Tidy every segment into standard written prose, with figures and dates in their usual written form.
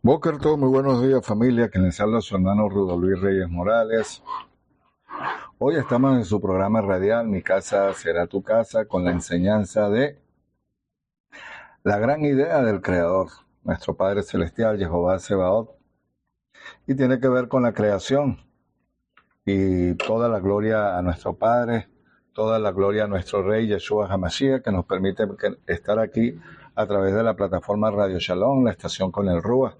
Boker, todo muy buenos días familia, quien les habla su hermano Rudo Luis Reyes Morales. Hoy estamos en su programa radial Mi casa será tu casa, con la enseñanza de la gran idea del Creador, nuestro Padre Celestial, Jehová Sebaot, y tiene que ver con la creación y toda la gloria a nuestro Padre, toda la gloria a nuestro Rey Yeshua HaMashiach, que nos permite estar aquí a través de la plataforma Radio Shalom, la estación con el Rúa.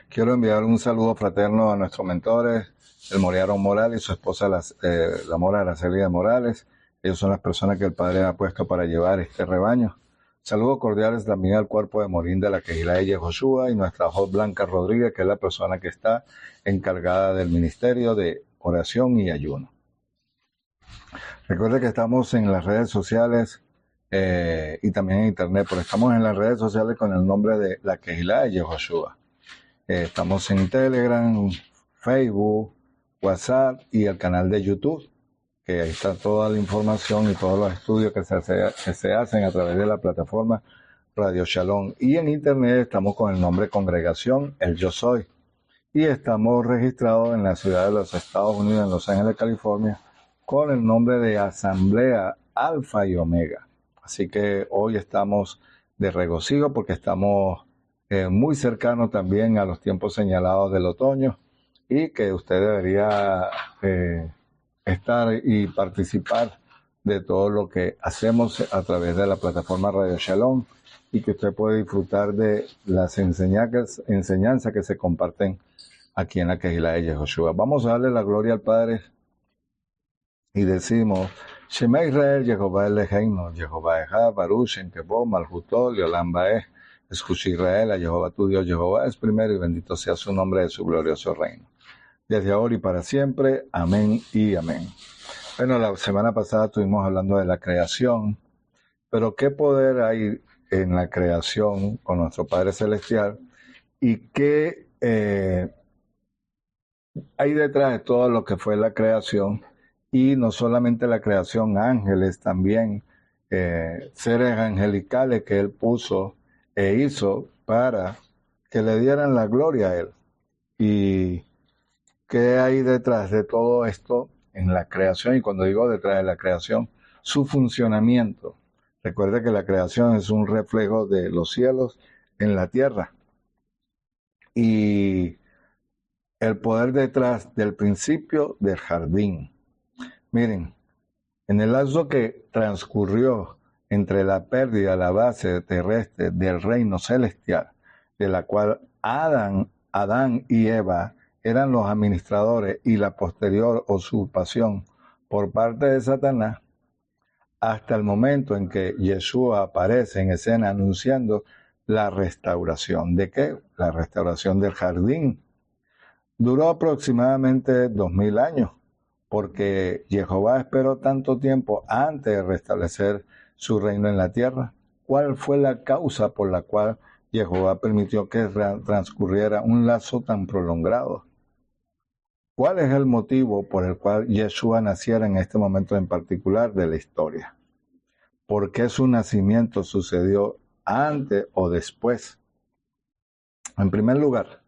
Quiero enviar un saludo fraterno a nuestros mentores, el Moriarón Morales y su esposa, la Mora Araceli de Morales. Ellos son las personas que el Padre ha puesto para llevar este rebaño. Saludos cordiales también al cuerpo de Morín de la Quejilá de Joshua y nuestra Jod Blanca Rodríguez, que es la persona que está encargada del ministerio de oración y ayuno. Recuerde que estamos en las redes sociales y también en internet, pero estamos en las redes sociales con el nombre de la Quejilá de Joshua. Estamos en Telegram, Facebook, WhatsApp y el canal de YouTube, que ahí está toda la información y todos los estudios que se hacen a través de la plataforma Radio Shalom. Y en Internet estamos con el nombre Congregación El Yo Soy. Y estamos registrados en la ciudad de los Estados Unidos, en Los Ángeles, California, con el nombre de Asamblea Alfa y Omega. Así que hoy estamos de regocijo porque estamos muy cercano también a los tiempos señalados del otoño y que usted debería estar y participar de todo lo que hacemos a través de la plataforma Radio Shalom y que usted puede disfrutar de las enseñanzas que se comparten aquí en la Quejilá de Yehoshua. Vamos a darle la gloria al Padre y decimos: Shema Israel, Jehová Eloheinu, Jehová Echad, Baruch Shem Kevod, Malchuto, Leolam Baeh. Escucha Israel, a Jehová tu Dios, Jehová es primero y bendito sea su nombre de su glorioso reino. Desde ahora y para siempre, amén y amén. Bueno, la semana pasada estuvimos hablando de la creación, pero ¿qué poder hay en la creación con nuestro Padre Celestial? ¿Y qué hay detrás de todo lo que fue la creación? Y no solamente la creación, ángeles también, seres angelicales que Él puso e hizo para que le dieran la gloria a Él. ¿Y qué hay detrás de todo esto en la creación? Y cuando digo detrás de la creación, su funcionamiento. Recuerde que la creación es un reflejo de los cielos en la tierra. Y el poder detrás del principio del jardín. Miren, en el lapso que transcurrió entre la pérdida de la base terrestre del reino celestial, de la cual Adán y Eva eran los administradores, y la posterior usurpación por parte de Satanás, hasta el momento en que Yeshua aparece en escena anunciando la restauración. ¿De qué? La restauración del jardín. Duró aproximadamente 2000 años, porque Jehová esperó tanto tiempo antes de restablecer su reino en la tierra. ¿Cuál fue la causa por la cual Jehová permitió que transcurriera un lazo tan prolongado? ¿Cuál es el motivo por el cual Yeshua naciera en este momento en particular de la historia? ¿Por qué su nacimiento sucedió antes o después? En primer lugar,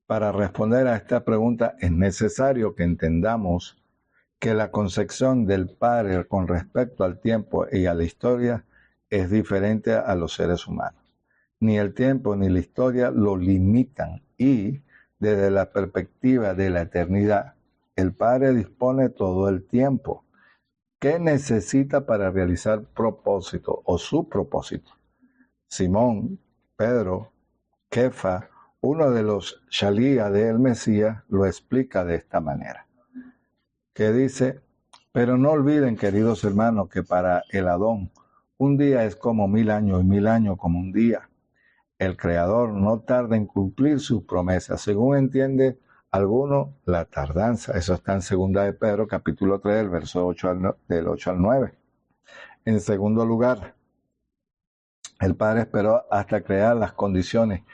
para responder a esta pregunta es necesario que entendamos que la concepción del Padre con respecto al tiempo y a la historia es diferente a los seres humanos. Ni el tiempo ni la historia lo limitan, y desde la perspectiva de la eternidad, el Padre dispone todo el tiempo. ¿Qué necesita para realizar propósito o su propósito? Simón, Pedro, Kefa, uno de los Shalía del Mesías, lo explica de esta manera, que dice: pero no olviden, queridos hermanos, que para el Adón un día es como 1000 años y 1000 años como un día. El Creador no tarda en cumplir sus promesas, según entiende alguno la tardanza. Eso está en 2 de Pedro, capítulo 3, del verso 8 del 8 al 9. En segundo lugar, el Padre esperó hasta crear las condiciones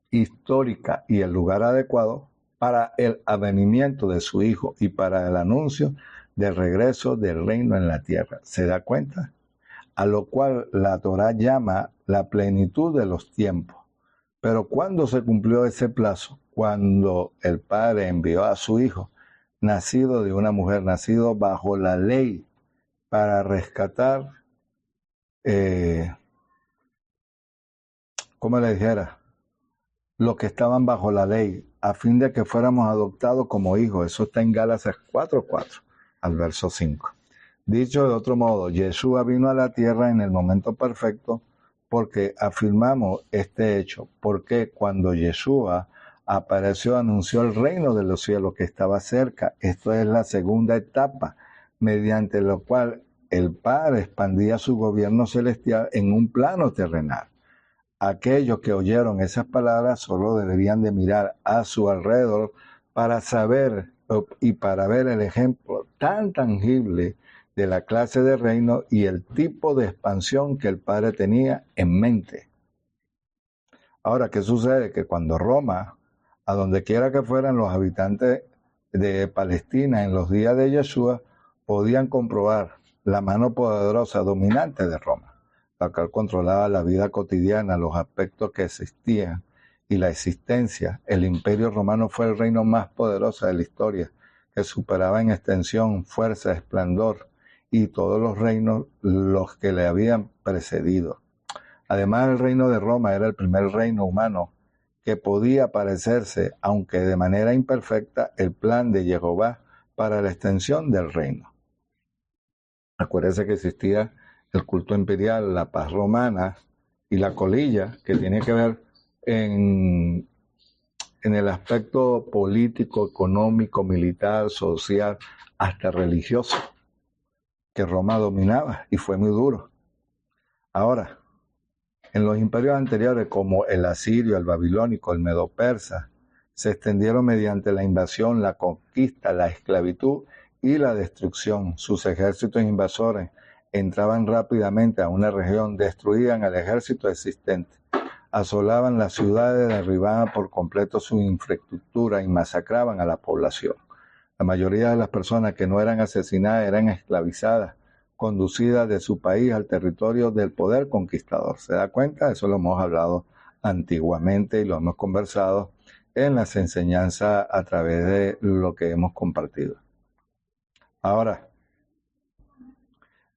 históricas y el lugar adecuado para el advenimiento de su Hijo y para el anuncio del regreso del reino en la tierra. ¿Se da cuenta? A lo cual la Torá llama la plenitud de los tiempos. Pero cuando se cumplió ese plazo, cuando el padre envió a su hijo, nacido de una mujer, nacido bajo la ley, para rescatar, ¿cómo le dijera? Los que estaban bajo la ley, a fin de que fuéramos adoptados como hijos. Eso está en Gálatas 4:4, al verso 5. Dicho de otro modo, Yeshua vino a la tierra en el momento perfecto porque afirmamos este hecho, porque cuando Yeshua apareció, anunció el reino de los cielos que estaba cerca. Esto es la segunda etapa, mediante lo cual el Padre expandía su gobierno celestial en un plano terrenal. Aquellos que oyeron esas palabras solo deberían de mirar a su alrededor para saber y para ver el ejemplo tan tangible de la clase de reino y el tipo de expansión que el Padre tenía en mente. Ahora, ¿qué sucede? Que cuando Roma, a donde quiera que fueran los habitantes de Palestina en los días de Yeshua, podían comprobar la mano poderosa dominante de Roma, la cual controlaba la vida cotidiana, los aspectos que existían y la existencia. El Imperio Romano fue el reino más poderoso de la historia, que superaba en extensión, fuerza, esplendor y todos los reinos los que le habían precedido. Además, el reino de Roma era el primer reino humano que podía parecerse, aunque de manera imperfecta, el plan de Jehová para la extensión del reino. Acuérdense que existía el culto imperial, la paz romana y la colilla, que tiene que ver en el aspecto político, económico, militar, social, hasta religioso, que Roma dominaba y fue muy duro. Ahora, en los imperios anteriores, como el asirio, el babilónico, el medo-persa, se extendieron mediante la invasión, la conquista, la esclavitud y la destrucción. Sus ejércitos invasores entraban rápidamente a una región, destruían al ejército existente, asolaban las ciudades, derribaban por completo su infraestructura y masacraban a la población. La mayoría de las personas que no eran asesinadas eran esclavizadas, conducidas de su país al territorio del poder conquistador. ¿Se da cuenta? Eso lo hemos hablado antiguamente y lo hemos conversado en las enseñanzas a través de lo que hemos compartido. Ahora,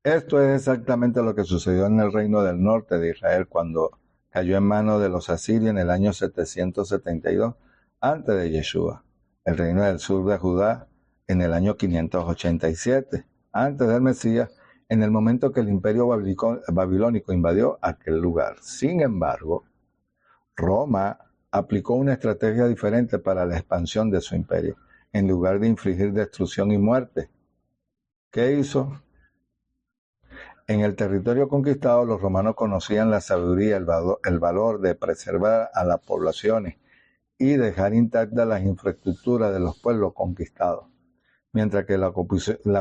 esto es exactamente lo que sucedió en el reino del norte de Israel cuando cayó en manos de los asirios en el año 772 antes de Yeshua. El reino del sur de Judá en el año 587 antes del Mesías, en el momento que el imperio babilónico invadió aquel lugar. Sin embargo, Roma aplicó una estrategia diferente para la expansión de su imperio. En lugar de infligir destrucción y muerte, ¿qué hizo? En el territorio conquistado, los romanos conocían la sabiduría, el valor de preservar a las poblaciones y dejar intactas las infraestructuras de los pueblos conquistados, mientras que la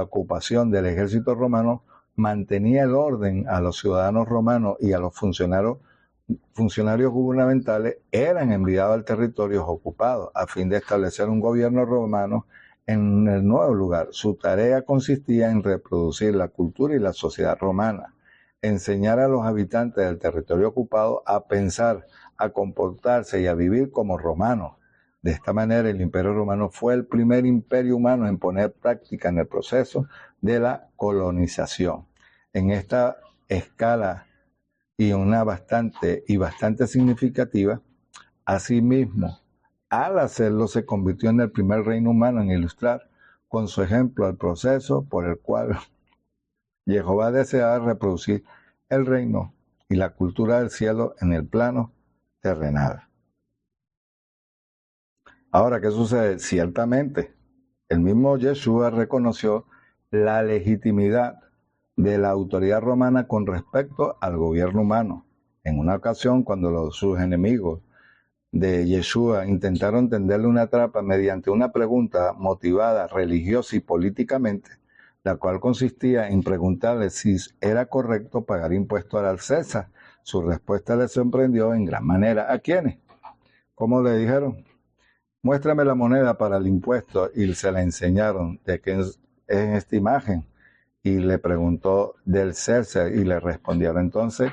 ocupación del ejército romano mantenía el orden. A los ciudadanos romanos y a los funcionarios gubernamentales eran enviados al territorio ocupado a fin de establecer un gobierno romano en el nuevo lugar. Su tarea consistía en reproducir la cultura y la sociedad romana, enseñar a los habitantes del territorio ocupado a pensar, a comportarse y a vivir como romanos. De esta manera, el Imperio Romano fue el primer imperio humano en poner práctica en el proceso de la colonización. En esta escala y bastante significativa, asimismo, al hacerlo se convirtió en el primer reino humano en ilustrar con su ejemplo el proceso por el cual Jehová deseaba reproducir el reino y la cultura del cielo en el plano terrenal. Ahora, ¿qué sucede? Ciertamente, el mismo Yeshua reconoció la legitimidad de la autoridad romana con respecto al gobierno humano. En una ocasión, cuando sus enemigos de Yeshua intentaron tenderle una trampa mediante una pregunta motivada religiosa y políticamente, la cual consistía en preguntarle si era correcto pagar impuestos al César. Su respuesta les sorprendió en gran manera. ¿A quiénes? ¿Cómo le dijeron? Muéstrame la moneda para el impuesto, y se la enseñaron. ¿De qué es esta imagen? Y le preguntó del César y le respondieron. Entonces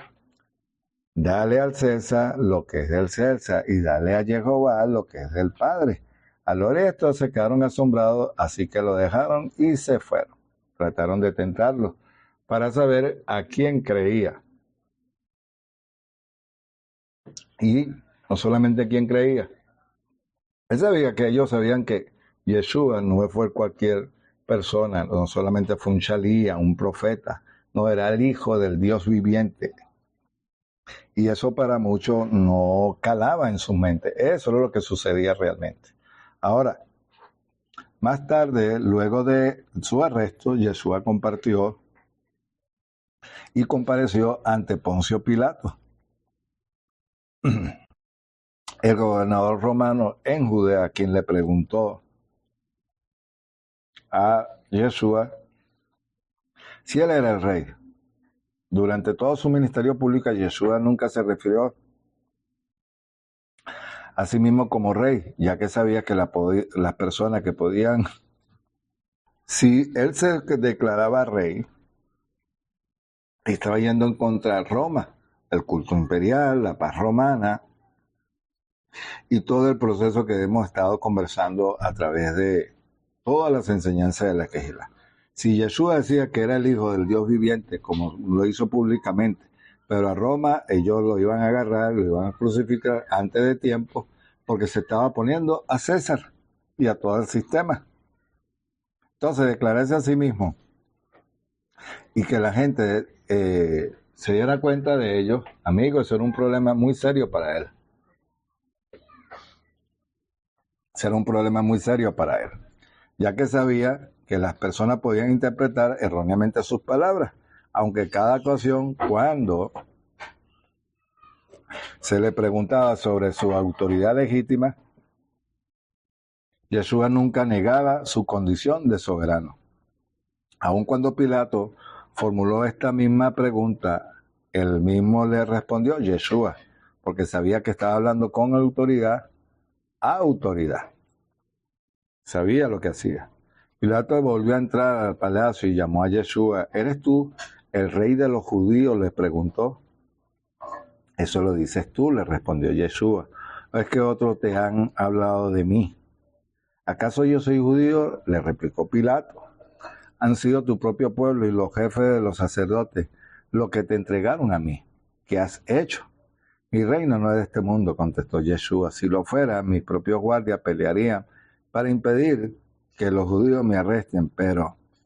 Dale al César lo que es del César y dale a Jehová lo que es del Padre. Al oír esto se quedaron asombrados, así que lo dejaron y se fueron. Trataron de tentarlo para saber a quién creía. Y no solamente quién creía. Él sabía que ellos sabían que Yeshua no fue cualquier persona, no solamente fue un shalía, un profeta, no era el hijo del Dios viviente. Y eso para muchos no calaba en su mente. Eso es lo que sucedía realmente. Ahora, más tarde, luego de su arresto, Yeshua compartió y compareció ante Poncio Pilato, el gobernador romano en Judea, quien le preguntó a Yeshua si él era el rey. Durante todo su ministerio público, Yeshua nunca se refirió a sí mismo como rey, ya que sabía que las personas que podían, si él se declaraba rey, estaba yendo en contra de Roma, el culto imperial, la paz romana y todo el proceso que hemos estado conversando a través de todas las enseñanzas de la Quejila. Si Yeshua decía que era el hijo del Dios viviente, como lo hizo públicamente, pero a Roma ellos lo iban a agarrar, lo iban a crucificar antes de tiempo, porque se estaba poniendo a César y a todo el sistema. Entonces, declararse a sí mismo y que la gente se diera cuenta de ello, amigos, eso era un problema muy serio para él. Será un problema muy serio para él, ya que sabía que las personas podían interpretar erróneamente sus palabras, aunque cada ocasión cuando se le preguntaba sobre su autoridad legítima, Yeshua nunca negaba su condición de soberano. Aun cuando Pilato formuló esta misma pregunta, él mismo le respondió Yeshua, porque sabía que estaba hablando con autoridad a autoridad. Sabía lo que hacía. Pilato volvió a entrar al palacio y llamó a Yeshua. ¿Eres tú el rey de los judíos?, le preguntó. Eso lo dices tú, le respondió Yeshua. ¿O es que otros te han hablado de mí? ¿Acaso yo soy judío?, le replicó Pilato. Han sido tu propio pueblo y los jefes de los sacerdotes los que te entregaron a mí. ¿Qué has hecho? Mi reino no es de este mundo, contestó Yeshua. Si lo fuera, mis propios guardias pelearían para impedir que los judíos me arresten,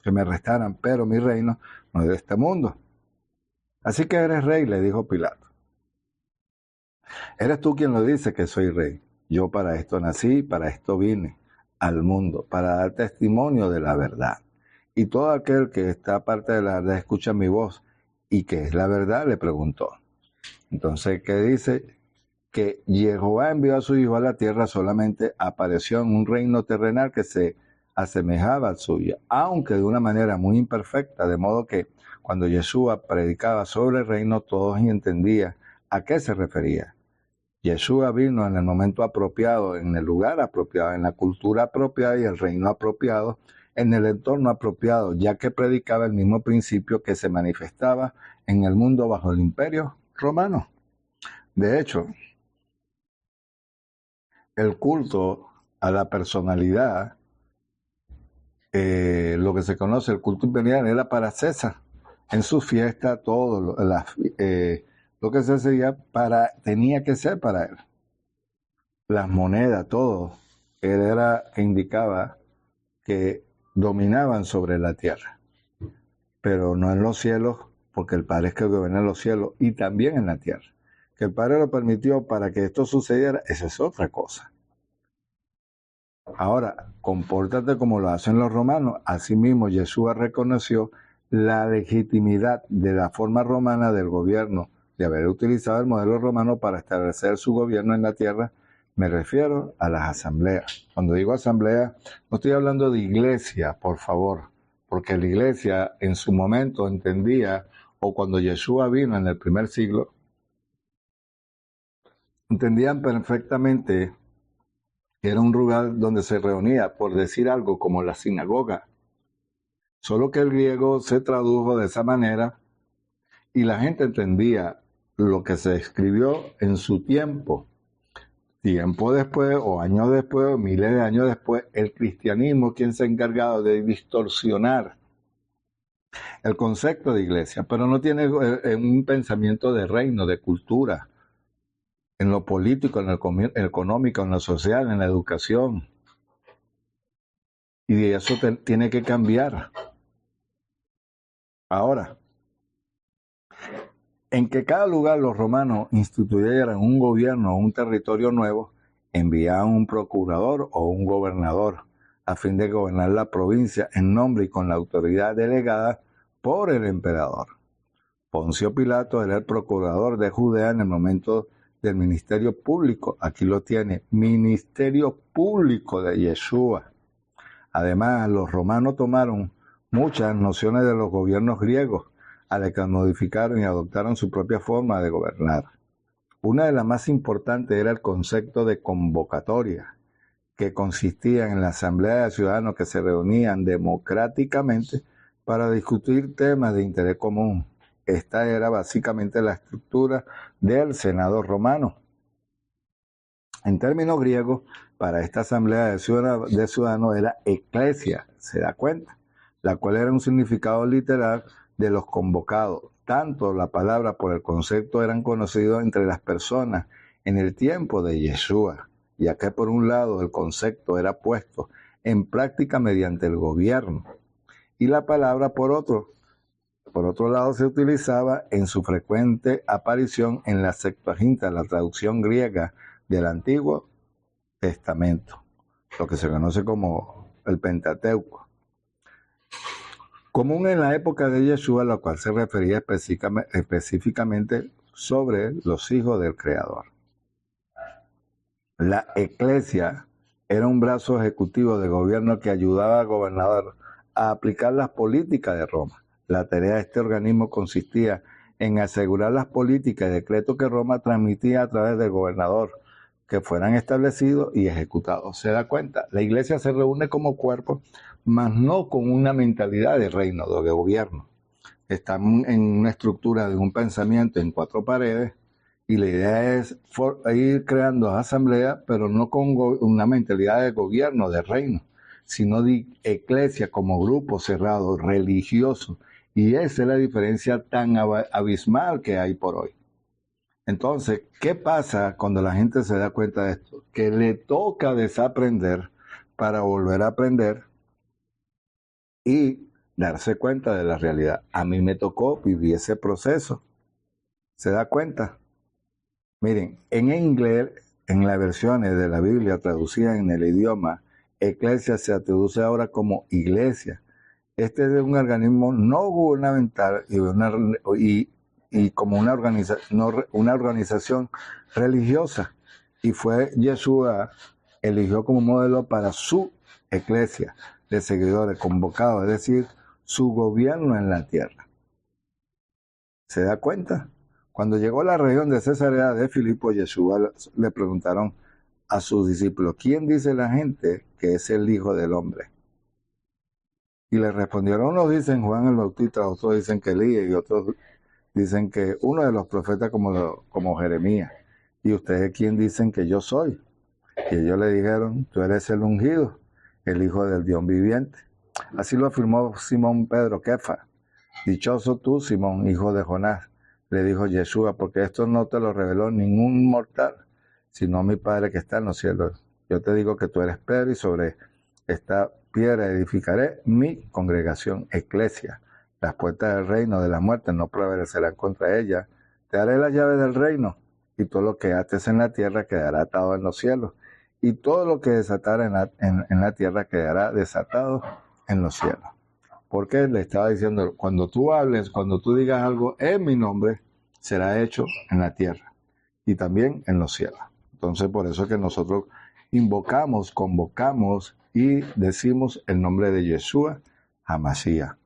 que me arrestaran, pero mi reino no es de este mundo. Así que eres rey, le dijo Pilato. Eres tú quien lo dice que soy rey. Yo para esto nací, para esto vine al mundo, para dar testimonio de la verdad. Y todo aquel que está aparte de la verdad escucha mi voz. ¿Y qué es la verdad?, le preguntó. Entonces, ¿qué dice? Que Jehová envió a su hijo a la tierra, solamente apareció en un reino terrenal que se asemejaba al suyo, aunque de una manera muy imperfecta, de modo que cuando Yeshua predicaba sobre el reino, todos entendían a qué se refería. Yeshua vino en el momento apropiado, en el lugar apropiado, en la cultura apropiada y el reino apropiado, en el entorno apropiado, ya que predicaba el mismo principio que se manifestaba en el mundo bajo el imperio romano. De hecho, el culto a la personalidad, lo que se conoce, el culto imperial, era para César. En su fiesta, todo lo que se hacía tenía que ser para él. Las monedas, todo, él era que indicaba que dominaban sobre la tierra, pero no en los cielos, porque el Padre es que gobierna en los cielos y también en la tierra. Que el Padre lo permitió para que esto sucediera, esa es otra cosa. Ahora, compórtate como lo hacen los romanos. Asimismo, Yeshua reconoció la legitimidad de la forma romana del gobierno, de haber utilizado el modelo romano para establecer su gobierno en la tierra. Me refiero a las asambleas. Cuando digo asamblea, no estoy hablando de iglesia, por favor, porque la iglesia en su momento entendía, o cuando Yeshua vino en el primer siglo, entendían perfectamente que era un lugar donde se reunía, por decir algo, como la sinagoga. Solo que el griego se tradujo de esa manera y la gente entendía lo que se escribió en su tiempo. Tiempo después, o años después, o miles de años después, el cristianismo, quien se ha encargado de distorsionar el concepto de iglesia, pero no tiene un pensamiento de reino, de cultura, en lo político, en lo económico, en lo social, en la educación. Y eso tiene que cambiar. Ahora, en que cada lugar los romanos instituyeran un gobierno o un territorio nuevo, enviaban un procurador o un gobernador a fin de gobernar la provincia en nombre y con la autoridad delegada por el emperador. Poncio Pilato era el procurador de Judea en el momento del ministerio público. Aquí lo tiene, ministerio público de Yeshua. Además, los romanos tomaron muchas nociones de los gobiernos griegos, a las que modificaron y adoptaron su propia forma de gobernar. Una de las más importantes era el concepto de convocatoria, que consistía en la asamblea de ciudadanos que se reunían democráticamente para discutir temas de interés común. Esta era básicamente la estructura del Senado romano. En términos griegos, para esta asamblea de ciudadanos era eclesia, se da cuenta, la cual era un significado literal de los convocados. Tanto la palabra por el concepto eran conocidos entre las personas en el tiempo de Yeshua, ya que por un lado el concepto era puesto en práctica mediante el gobierno y la palabra por otro lado se utilizaba en su frecuente aparición en la Septuaginta, la traducción griega del Antiguo Testamento, lo que se conoce como el Pentateuco. Común en la época de Yeshua, la cual se refería específicamente sobre los hijos del Creador. La eclesia era un brazo ejecutivo de gobierno que ayudaba al gobernador a aplicar las políticas de Roma. La tarea de este organismo consistía en asegurar las políticas y decretos que Roma transmitía a través del gobernador, que fueran establecidos y ejecutados. ¿Se da cuenta? La iglesia se reúne como cuerpo, mas no con una mentalidad de reino, de gobierno. Están en una estructura de un pensamiento en cuatro paredes y la idea es ir creando asambleas, pero no con una mentalidad de gobierno, de reino, sino de eclesia como grupo cerrado, religioso. Y esa es la diferencia tan abismal que hay por hoy. Entonces, ¿qué pasa cuando la gente se da cuenta de esto? Que le toca desaprender para volver a aprender y darse cuenta de la realidad. A mí me tocó vivir ese proceso. ¿Se da cuenta? Miren, en inglés, en las versiones de la Biblia traducidas en el idioma, eclesia se traduce ahora como iglesia. Este es un organismo no gubernamental y como una organización religiosa. Y fue Yeshua eligió como modelo para su eclesia de seguidores convocados, es decir, su gobierno en la tierra. ¿Se da cuenta? Cuando llegó a la región de Cesarea de Filipo, Yeshua le preguntaron a sus discípulos, ¿quién dice la gente que es el Hijo del Hombre? Y le respondieron, unos dicen Juan el Bautista, otros dicen que Elías y otros dicen que uno de los profetas como Jeremías. ¿Y ustedes quién dicen que yo soy? Y ellos le dijeron, tú eres el ungido, el Hijo del Dios viviente. Así lo afirmó Simón Pedro Kefa. Dichoso tú, Simón, hijo de Jonás, le dijo Yeshua, porque esto no te lo reveló ningún mortal, sino mi Padre que está en los cielos. Yo te digo que tú eres Pedro y sobre esta piedra edificaré mi congregación, eclesia. Las puertas del reino de la muerte no prevalecerán contra ella. Te daré las llaves del reino, y todo lo que ates en la tierra quedará atado en los cielos, y todo lo que desatar en la tierra quedará desatado en los cielos. Porque le estaba diciendo, cuando tú hables, cuando tú digas algo en mi nombre, será hecho en la tierra y también en los cielos. Entonces, por eso es que nosotros invocamos, convocamos y decimos el nombre de Yeshua HaMashiach.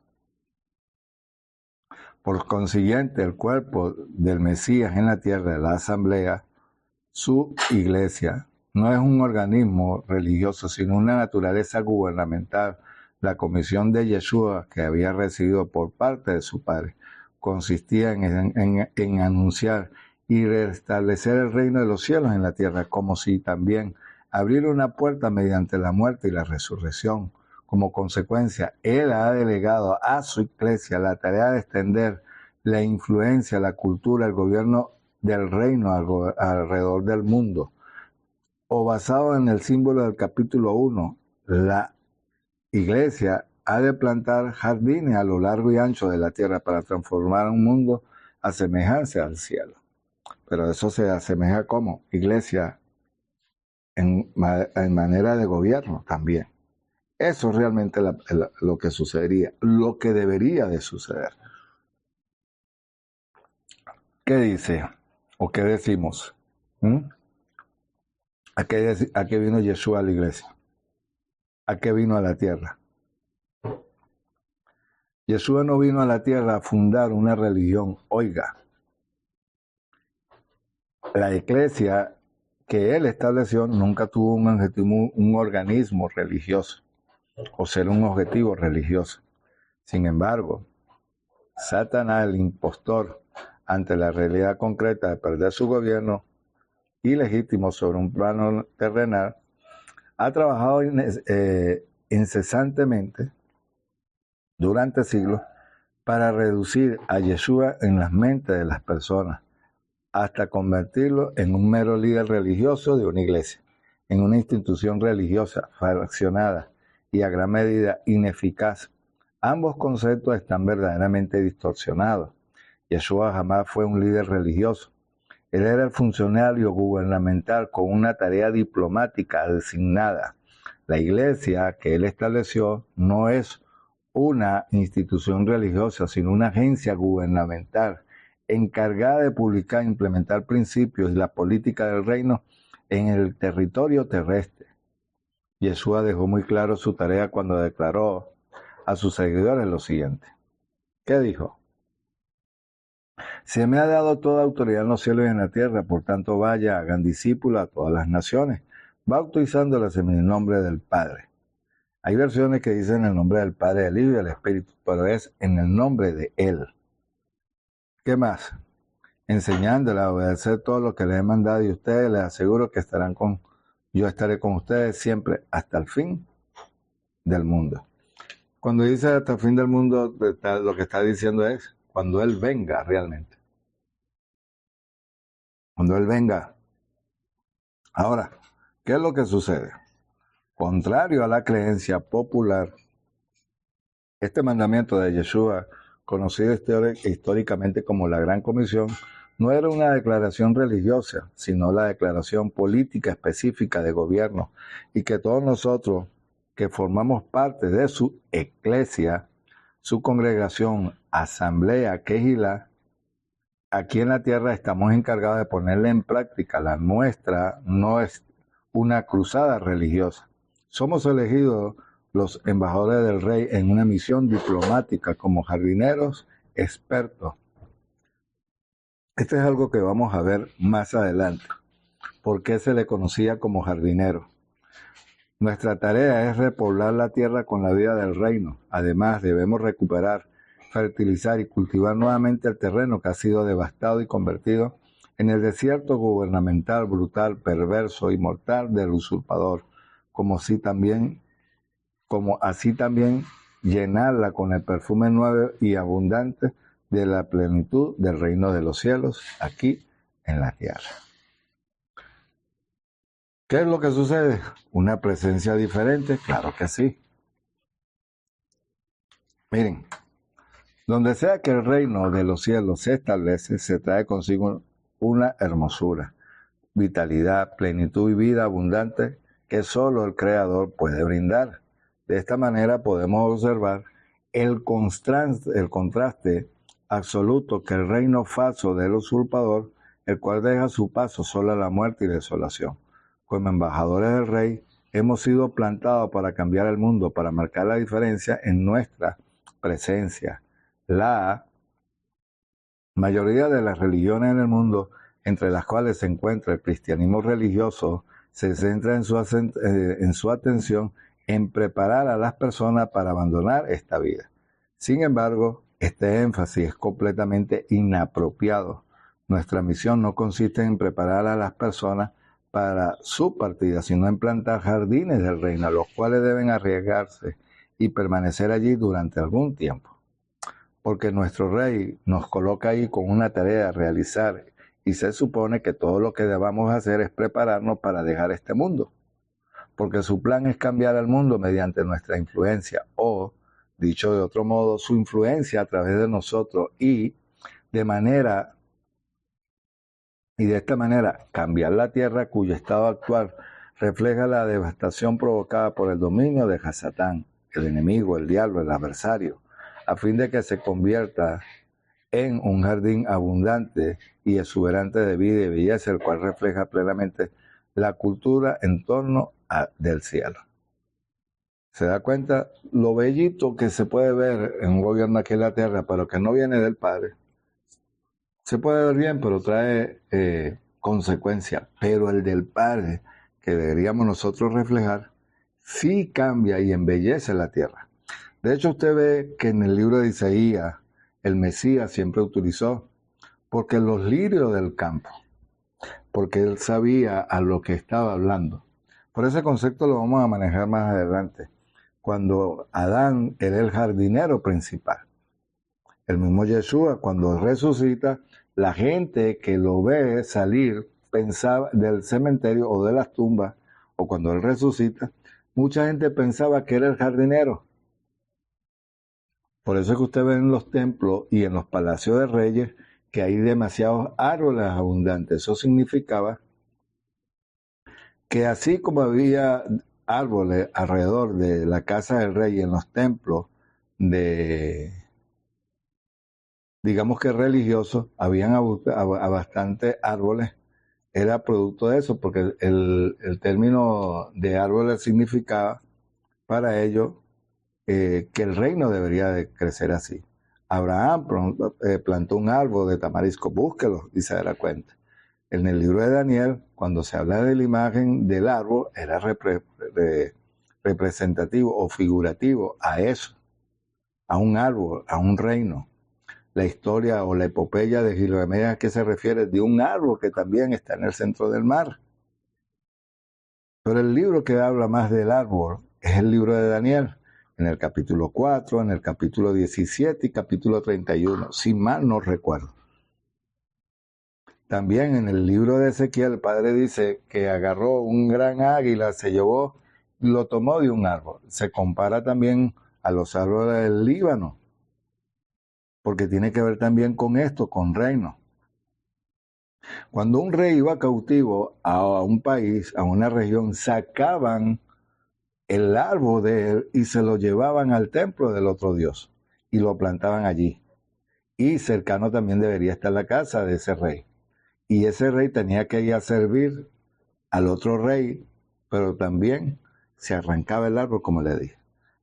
Por consiguiente, el cuerpo del Mesías en la tierra, la asamblea, su iglesia, no es un organismo religioso, sino una naturaleza gubernamental, la comisión de Yeshua que había recibido por parte de su padre. consistía en anunciar y restablecer el reino de los cielos en la tierra, como si también abrir una puerta mediante la muerte y la resurrección. Como consecuencia, Él ha delegado a su iglesia la tarea de extender la influencia, la cultura, el gobierno del reino alrededor del mundo. O basado en el símbolo del capítulo 1, la iglesia ha de plantar jardines a lo largo y ancho de la tierra para transformar un mundo a semejanza al cielo. Pero eso se asemeja como iglesia en manera de gobierno también. Eso es realmente lo que sucedería, lo que debería de suceder. ¿Qué dice o qué decimos? ¿A qué vino Yeshua a la iglesia? ¿A qué vino a la tierra? Yeshua no vino a la tierra a fundar una religión. Oiga, la iglesia que él estableció nunca tuvo un organismo religioso o ser un objetivo religioso. Sin embargo, Satanás, el impostor, ante la realidad concreta de perder su gobierno ilegítimo sobre un plano terrenal, ha trabajado incesantemente durante siglos para reducir a Yeshua en las mentes de las personas, hasta convertirlo en un mero líder religioso de una iglesia, en una institución religiosa fraccionada y a gran medida ineficaz. Ambos conceptos están verdaderamente distorsionados. Yeshua jamás fue un líder religioso. Él era el funcionario gubernamental con una tarea diplomática designada. La iglesia que él estableció no es una institución religiosa, sino una agencia gubernamental encargada de publicar e implementar principios y la política del reino en el territorio terrestre. Yeshua dejó muy claro su tarea cuando declaró a sus seguidores lo siguiente. ¿Qué dijo? Se me ha dado toda autoridad en los cielos y en la tierra, por tanto vaya, hagan discípulos a todas las naciones, bautizándolas en el nombre del Padre. Hay versiones que dicen el nombre del Padre, del Hijo y del Espíritu, pero es en el nombre de Él. ¿Qué más? Enseñándoles a obedecer todo lo que les he mandado y ustedes les aseguro que yo estaré con ustedes siempre hasta el fin del mundo. Cuando dice hasta el fin del mundo, lo que está diciendo es cuando Él venga realmente. Cuando Él venga. Ahora, ¿qué es lo que sucede? Contrario a la creencia popular, este mandamiento de Yeshua, conocido históricamente como la Gran Comisión, no era una declaración religiosa, sino la declaración política específica de gobierno, y que todos nosotros que formamos parte de su iglesia, su congregación, asamblea, Kehilá, aquí en la tierra estamos encargados de ponerla en práctica. La nuestra no es una cruzada religiosa. Somos elegidos los embajadores del rey en una misión diplomática como jardineros expertos. Esto es algo que vamos a ver más adelante. ¿Por qué se le conocía como jardinero? Nuestra tarea es repoblar la tierra con la vida del reino. Además, debemos recuperar, fertilizar y cultivar nuevamente el terreno que ha sido devastado y convertido en el desierto gubernamental, brutal, perverso y mortal del usurpador, como así también llenarla con el perfume nuevo y abundante de la plenitud del reino de los cielos aquí en la tierra. ¿Qué es lo que sucede? ¿Una presencia diferente? Claro que sí. Miren, donde sea que el reino de los cielos se establece, se trae consigo una hermosura, vitalidad, plenitud y vida abundante que solo el Creador puede brindar. De esta manera podemos observar el contraste absoluto que el reino falso del usurpador, el cual deja su paso solo a la muerte y desolación. Como embajadores del rey, hemos sido plantados para cambiar el mundo, para marcar la diferencia en nuestra presencia. La mayoría de las religiones en el mundo, entre las cuales se encuentra el cristianismo religioso, se centra en su atención en preparar a las personas para abandonar esta vida. Sin embargo, Este énfasis es completamente inapropiado. Nuestra misión no consiste en preparar a las personas para su partida, sino en plantar jardines del reino, los cuales deben arriesgarse y permanecer allí durante algún tiempo. Porque nuestro rey nos coloca ahí con una tarea a realizar y se supone que todo lo que debamos hacer es prepararnos para dejar este mundo. Porque su plan es cambiar al mundo mediante nuestra influencia o, dicho de otro modo, su influencia a través de nosotros y de esta manera cambiar la tierra cuyo estado actual refleja la devastación provocada por el dominio de Hasatán, el enemigo, el diablo, el adversario, a fin de que se convierta en un jardín abundante y exuberante de vida y belleza, el cual refleja plenamente la cultura en torno del cielo. Se da cuenta lo bellito que se puede ver en un gobierno aquí en la tierra, pero que no viene del Padre. Se puede ver bien, pero trae consecuencias. Pero el del Padre, que deberíamos nosotros reflejar, sí cambia y embellece la tierra. De hecho, usted ve que en el libro de Isaías, el Mesías siempre utilizó, porque los lirios del campo, porque él sabía a lo que estaba hablando. Por ese concepto lo vamos a manejar más adelante, cuando Adán era el jardinero principal. El mismo Yeshua, cuando resucita, la gente que lo ve salir pensaba del cementerio o de las tumbas, o cuando él resucita, mucha gente pensaba que era el jardinero. Por eso es que usted ve en los templos y en los palacios de reyes que hay demasiados árboles abundantes. Eso significaba que así como había árboles alrededor de la casa del rey en los templos digamos que religiosos, habían bastantes árboles, era producto de eso, porque el término de árboles significaba para ellos que el reino debería de crecer así. Abraham plantó un árbol de tamarisco, búsquelo y se dará cuenta. En el libro de Daniel, cuando se habla de la imagen del árbol, era representativo o figurativo a eso, a un árbol, a un reino. La historia o la epopeya de Gilgamesh, ¿a qué se refiere? De un árbol que también está en el centro del mar. Pero el libro que habla más del árbol es el libro de Daniel, en el capítulo 4, en el capítulo 17 y capítulo 31, si mal no recuerdo. También en el libro de Ezequiel, el padre dice que agarró un gran águila, se llevó, lo tomó de un árbol. Se compara también a los árboles del Líbano, porque tiene que ver también con esto, con reino. Cuando un rey iba cautivo a un país, a una región, sacaban el árbol de él y se lo llevaban al templo del otro dios y lo plantaban allí. Y cercano también debería estar la casa de ese rey. Y ese rey tenía que ir a servir al otro rey, pero también se arrancaba el árbol, como le dije.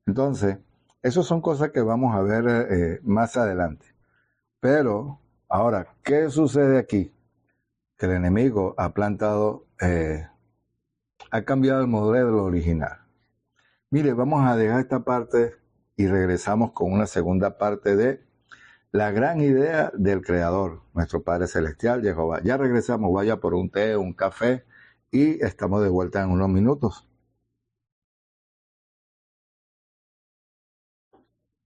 Entonces, esas son cosas que vamos a ver más adelante. Pero, ahora, ¿qué sucede aquí? Que el enemigo ha cambiado el modelo original. Mire, vamos a dejar esta parte y regresamos con una segunda parte de la gran idea del Creador, nuestro Padre Celestial, Jehová. Ya regresamos, vaya por un té, un café y estamos de vuelta en unos minutos.